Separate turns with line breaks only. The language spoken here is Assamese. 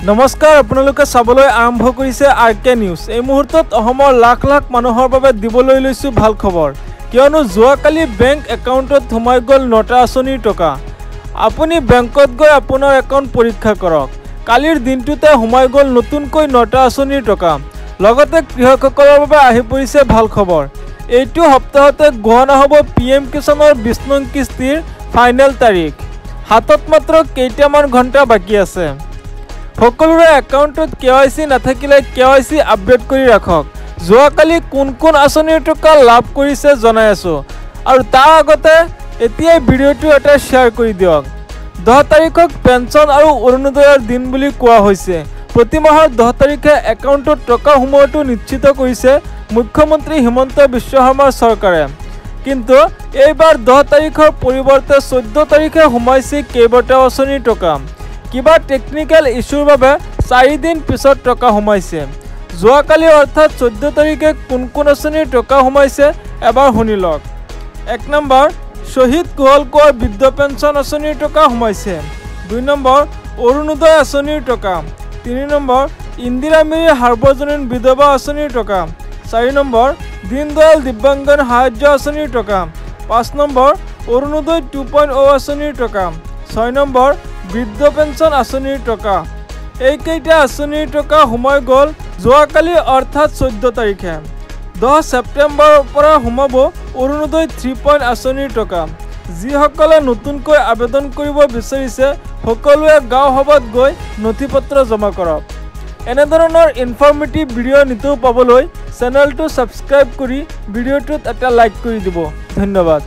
নমস্কাৰ, আপোনালোকে চাবলৈ আৰম্ভ কৰিছে আৰকে নিউজ। এই মুহূৰ্তত অসমৰ লাখ লাখ মানুহৰ বাবে দিবলৈ লৈছোঁ ভাল খবৰ, কিয়নো যোৱাকালি বেংক একাউণ্টত সোমাই গ'ল নটা আঁচনিৰ টকা। আপুনি বেংকত গৈ আপোনাৰ একাউণ্ট পৰীক্ষা কৰক। কালিৰ দিনটোতে সোমাই গ'ল নতুনকৈ নটা আঁচনিৰ টকা। লগতে কৃষকসকলৰ বাবে আহি পৰিছে ভাল খবৰ। এইটো সপ্তাহতে ঘোষণা হ'ব PM কিষাণৰ 20 নং কিস্তিৰ ফাইনেল তাৰিখ। হাতত মাত্ৰ কেইটামান ঘণ্টা বাকী আছে। সকলোৰে একাউণ্টত KYC নাথাকিলে KYC আপডেট কৰি ৰাখক। যোৱাকালি কোন কোন আঁচনিৰ টকা লাভ কৰিছে জনাই আছোঁ, আৰু তাৰ আগতে এতিয়াই ভিডিঅ'টো এটা শ্বেয়াৰ কৰি দিয়ক। 10 তাৰিখক পেঞ্চন আৰু অৰুণোদয়ৰ দিন বুলি কোৱা হৈছে। প্ৰতি মাহৰ 10 তাৰিখে একাউণ্টত টকা সোমোৱাটো নিশ্চিত কৰিছে মুখ্যমন্ত্ৰী হিমন্ত বিশ্ব শৰ্মাৰ চৰকাৰে। কিন্তু এইবাৰ 10 তাৰিখৰ পৰিৱৰ্তে 14 তাৰিখে সোমাইছে কেইবাটাও আঁচনিৰ টকা। কিবা টেকনিকেল ইছ্যুৰ বাবে 4 দিন পিছত টকা সোমাইছে। যোৱাকালি অৰ্থাৎ 14 তাৰিখে কোন কোন আঁচনিৰ টকা সোমাইছে এবাৰ শুনি লওক। 1 নম্বৰ, শ্বহীদ কোঁৱৰ কোঁৱৰ বৃদ্ধ পেঞ্চন আঁচনিৰ টকা সোমাইছে। 2 নম্বৰ, অৰুণোদয় আঁচনিৰ টকা। 3 নম্বৰ, ইন্দিৰা মিৰি সাৰ্বজনীন বিধৱা আঁচনিৰ টকা। 4 নম্বৰ, দীনদয়াল দিব্যাংগন সাহায্য আঁচনিৰ টকা। 5 নম্বৰ, অৰুণোদয় 2.0 আঁচনিৰ টকা। 6 নম্বৰ, বৃদ্ধ পেঞ্চন আঁচনিৰ টকা। এইকেইটা আঁচনিৰ টকা সোমাই গ'ল যোৱাকালি অৰ্থাৎ 14 তাৰিখে। 10 ছেপ্টেম্বৰৰ পৰা সোমাব অৰুণোদয় 3 আঁচনিৰ টকা। যিসকলে নতুনকৈ আবেদন কৰিব বিচাৰিছে সকলোৱে গাঁও সভাত গৈ নথি পত্ৰ জমা কৰক। এনেধৰণৰ ইনফৰ্মেটিভ ভিডিঅ' নিতৌ পাবলৈ চেনেলটো ছাবস্ক্ৰাইব কৰি ভিডিঅ'টোত এটা লাইক কৰি দিব। ধন্যবাদ।